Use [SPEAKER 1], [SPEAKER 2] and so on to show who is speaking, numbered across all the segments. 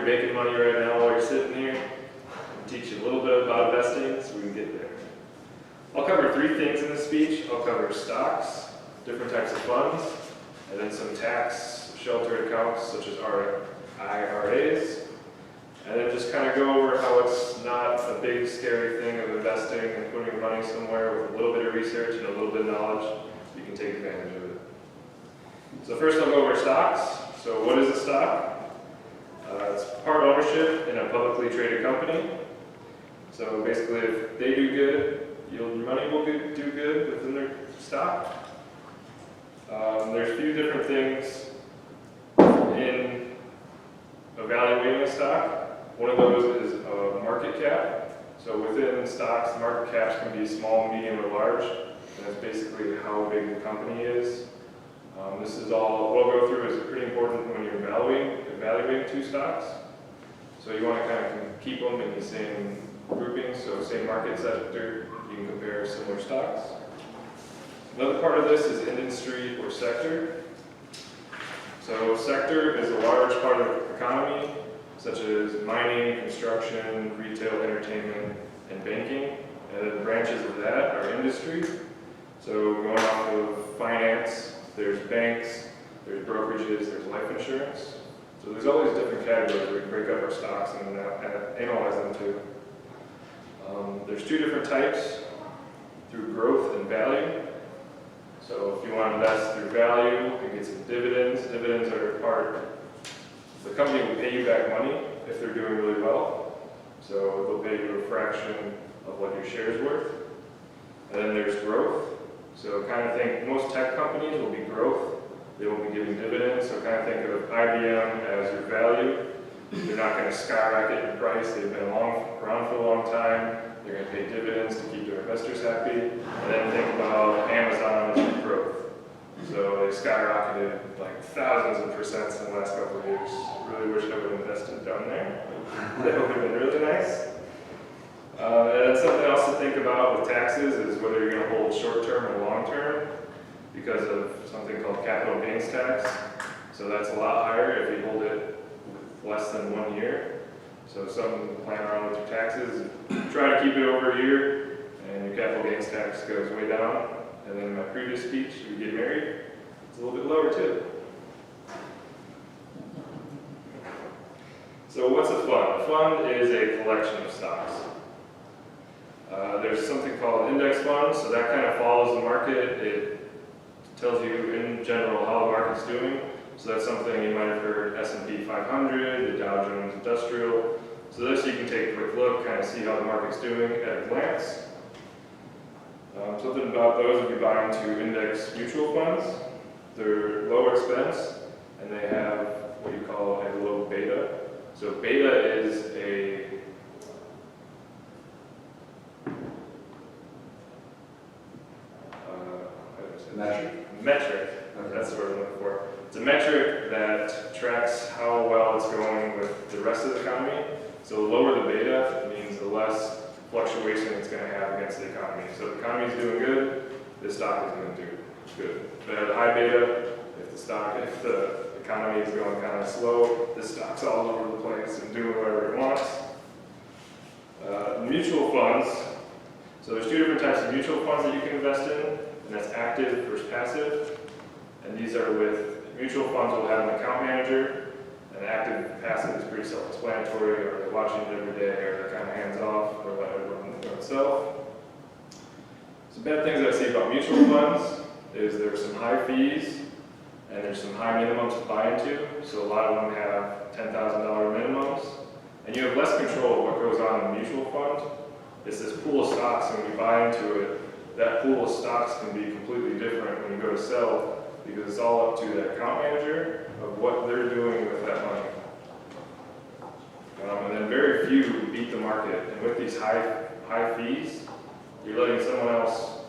[SPEAKER 1] you're making money right now while you're sitting here. I'll teach you a little bit about investing so we can get there. I'll cover 3 things in this speech. I'll cover stocks, different types of funds, and then some tax sheltered accounts such as IRAs. And then just kind of go over how it's not a big scary thing of investing and putting your money somewhere with a little bit of research and a little bit of knowledge. You can take advantage of it. So first I'll go over stocks. So what is a stock? It's part ownership in a publicly traded company. So basically if they do good, your money will do good within their stock. There's a few different things in evaluating a stock. One of those is market cap. So within stocks, market caps can be small, medium, or large. And that's basically how big the company is. This is all, what I'll go through is pretty important when you're evaluating 2 stocks. So you want to kind of keep them in the same grouping, so same market sector, you can compare similar stocks. Another part of this is industry or sector. So sector is a large part of the economy, such as mining, construction, retail, entertainment, and banking. And the branches of that are industry. So going off of finance, there's banks, there's brokerages, there's life insurance. So there's always different categories where we break up our stocks and analyze them too. There's 2 different types, through growth and value. So if you want to invest through value, you can get some dividends. Dividends are the company will pay you back money if they're doing really well. So they'll pay you a fraction of what your share's worth. And then there's growth. So kind of think most tech companies will be growth. They will be giving dividends. So kind of think of IBM as your value. They're not going to skyrocket in price. They've been around for a long time. They're going to pay dividends to keep their investors happy. And then think about Amazon as your growth. So they skyrocketed like thousands of percents in the last couple of years. Really wish I would have invested down there. That would have been really nice. And then something else to think about with taxes is whether you're going to hold short-term or long-term because of something called capital gains tax. So that's a lot higher if you hold it with less than 1 year. So something to plan around with your taxes. Try to keep it over a year, and your capital gains tax goes way down. And then in my previous speech, if you get married, it's a little bit lower too. So what's a fund? A fund is a collection of stocks. There's something called an index fund, so that kind of follows the market. It tells you in general how the market's doing. So that's something you might have heard, S&P 500, the Dow Jones Industrial. So this you can take a quick look, kind of see how the market's doing at a glance. Something about those would be buying to index mutual funds. They're low expense, and they have what you call a low beta. So beta is a metric. Okay. That's the word I'm looking for. It's a metric that tracks how well it's going with the rest of the economy. So the lower the beta, it means the less fluctuation it's going to have against the economy. So if the economy is doing good, the stock is going to do good. If it has a high beta, if the economy is going kind of slow, the stock's all over the place and doing whatever it wants. Mutual funds. So there's 2 different types of mutual funds that you can invest in, and that's active versus passive. And these are with mutual funds will have an account manager, and active and passive is pretty self-explanatory, or they're watching it every day, or they're kind of hands-off, or let it run itself. Some bad things I see about mutual funds is there's some high fees, and there's some high minimums to buy into. So a lot of them have $10,000 minimums, and you have less control of what goes on in the mutual fund. It's this pool of stocks, and when you buy into it, that pool of stocks can be completely different when you go to sell, because it's all up to the account manager of what they're doing with that money. And then very few beat the market. And with these high fees, you're letting someone else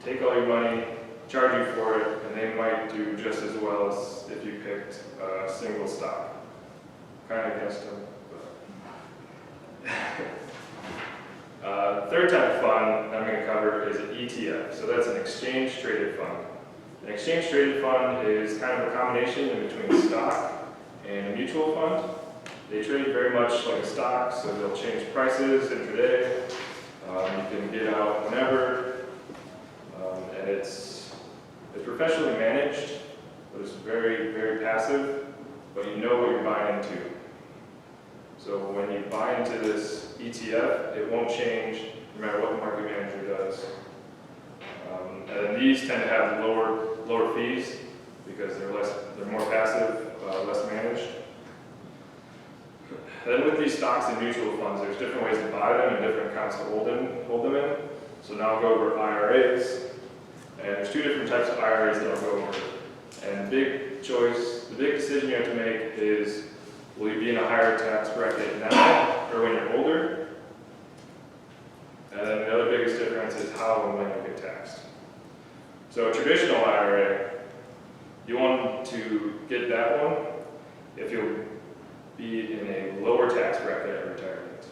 [SPEAKER 1] take all your money, charge you for it, and they might do just as well as if you picked a single stock. Kind of against them. Third type of fund I'm going to cover is an ETF. So that's an exchange-traded fund. An exchange-traded fund is kind of a combination in between stock and a mutual fund. They trade very much like a stock, so they'll change prices intraday. You can get out whenever, and it's professionally managed, but it's very, very passive, but you know what you're buying into. So when you buy into this ETF, it won't change no matter what the market manager does. And then these tend to have lower fees because they're more passive, less managed. And then with these stocks and mutual funds, there's different ways to buy them and different accounts to hold them in. So now I'll go over IRAs, and there's two different types of IRAs that I'll go over. And the big decision you have to make is, will you be in a higher tax bracket now or when you're older? And then the other biggest difference is how and when you get taxed. So a traditional IRA, you want to get that one if you'll be in a lower tax bracket at retirement.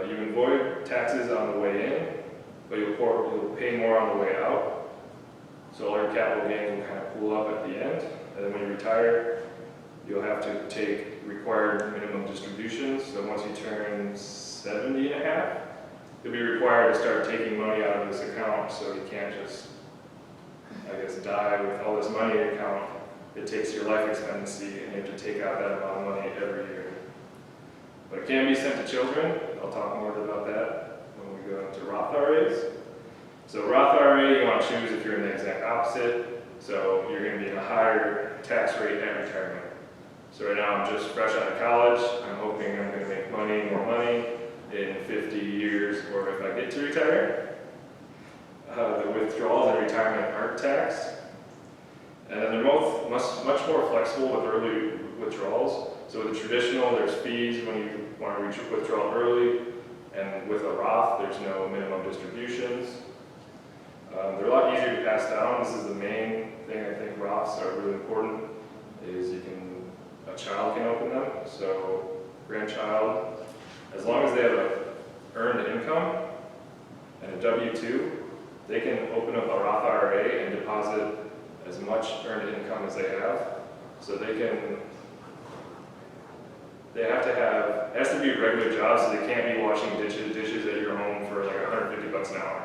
[SPEAKER 1] You avoid taxes on the way in, but you'll pay more on the way out. So all your capital gains will kind of pool up at the end, and then when you retire, you'll have to take required minimum distributions. So once you turn 70 and a half, you'll be required to start taking money out of this account, so you can't just, die with all this money in your account. It takes your life expectancy, and you have to take out that amount of money every year. But it can be sent to children. I'll talk more about that when we go into Roth IRAs. So Roth IRA, you want to choose if you're in the exact opposite. So you're going to be in a higher tax rate at retirement. So right now I'm just fresh out of college. I'm hoping I'm going to make more money in 50 years, or if I get to retire. The withdrawals and retirement aren't taxed. And then they're both much more flexible with early withdrawals. So with the traditional, there's fees when you want to withdraw early. And with a Roth, there's no minimum distributions. They're a lot easier to pass down. This is the main thing I think Roths are really important, is a child can open them. So grandchild, as long as they have an earned income and a W-2, they can open up a Roth IRA and deposit as much earned income as they have. So it has to be a regular job, so they can't be washing dishes at your home for like $150 an hour.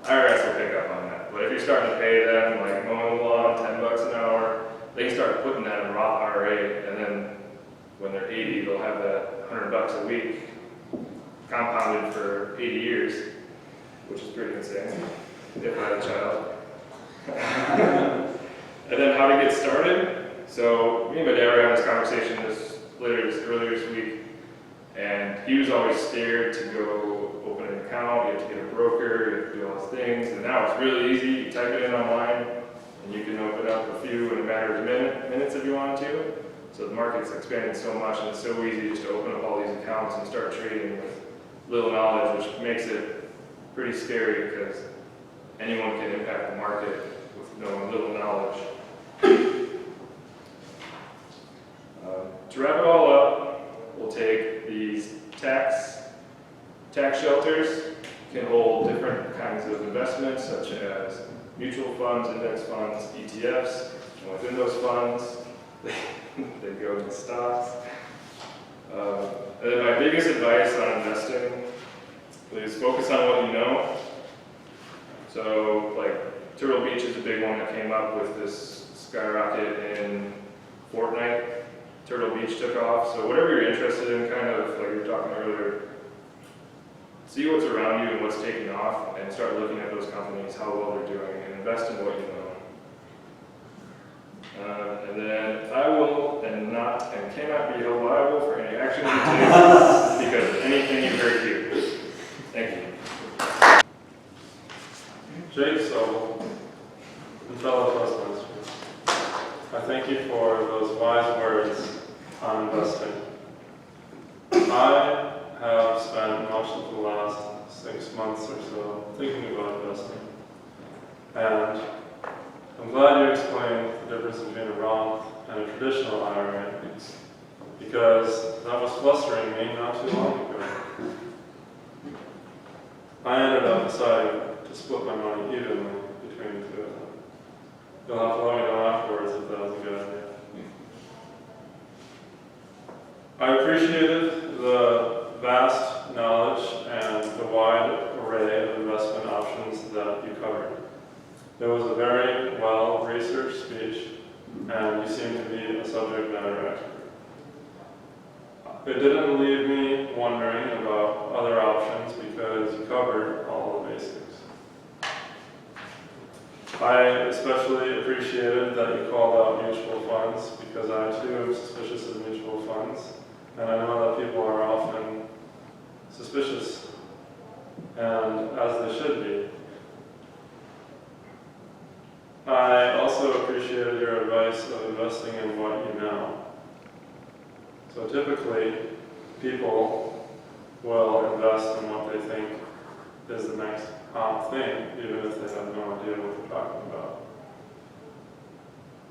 [SPEAKER 1] IRS will pick up on that. But if you're starting to pay them, like mowing the lawn, $10 an hour, they can start putting that in a Roth IRA, and then when they're 80, they'll have that $100 a week compounded for 80 years, which is pretty insane, if I had a child. And then how to get started. So me and my dad were having this conversation earlier this week, and he was always scared to go open an account. You have to get a broker, you have to do all these things, and now it's really easy. You type it in online, and you can open up a few in a matter of minutes if you want to. So the market's expanded so much, and it's so easy just to open up all these accounts and start trading with little knowledge, which makes it pretty scary because anyone can impact the market with knowing little knowledge. To wrap it all up, we'll take these tax shelters, can hold different kinds of investments such as mutual funds, index funds, ETFs, and within those funds, they go into stocks. And then my biggest advice on investing is focus on what you know. So like Turtle Beach is a big one that came up with this skyrocket in Fortnite. Turtle Beach took off. So whatever you're interested in, kind of like you were talking earlier, see what's around you and what's taking off, and start looking at those companies, how well they're doing, and invest in what you know. And then I will and cannot be held liable for any action you take because of anything you heard here. Thank you.
[SPEAKER 2] J Sobel, and fellow Toastmasters, I thank you for those wise words on investing. I have spent much of the last 6 months or so thinking about investing, and I'm glad you explained the difference between a Roth and a traditional IRA, because that was flustering me not too long ago. I ended up deciding to split my money evenly between the two of them. You'll have to let me know afterwards if that was a good idea. I appreciated the vast knowledge and the wide array of investment options that you covered. It was a very well-researched speech, and you seem to be a subject matter expert. It didn't leave me wondering about other options because you covered all the basics. I especially appreciated that you called out mutual funds because I too am suspicious of mutual funds, and I know that people are often suspicious, and as they should be. I also appreciated your advice of investing in what you know. So typically, people will invest in what they think is the next hot thing, even if they have no idea what they're talking about.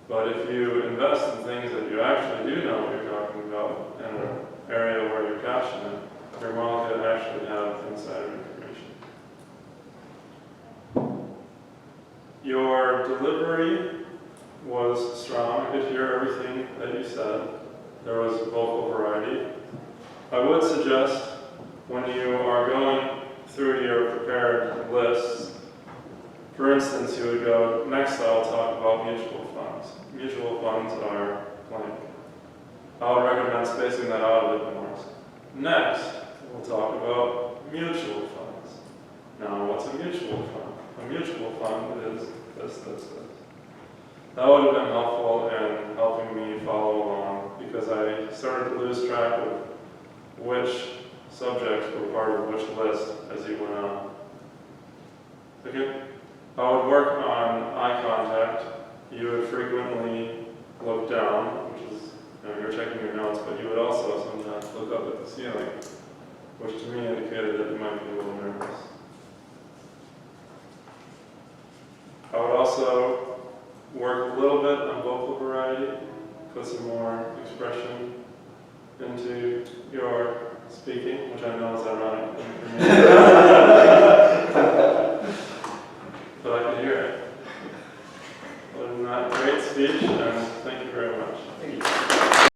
[SPEAKER 2] But if you invest in things that you actually do know what you're talking about, in an area where you're passionate, you're more likely to actually have insider information. Your delivery was strong. I could hear everything that you said. There was vocal variety. I would suggest when you are going through your prepared lists, for instance, you would go, next I'll talk about mutual funds. Mutual funds are blank. I would recommend spacing that out a bit more. Next, we'll talk about mutual funds. Now, what's a mutual fund? A mutual fund is this. That would have been helpful in helping me follow along because I started to lose track of which subjects were part of which list as you went on. Okay? I would work on eye contact. You would frequently look down, which is, you're checking your notes, but you would also sometimes look up at the ceiling, which to me indicated that you might be a little nervous. I would also work a little bit on vocal variety, put some more expression into your speaking, which I know is ironic for me.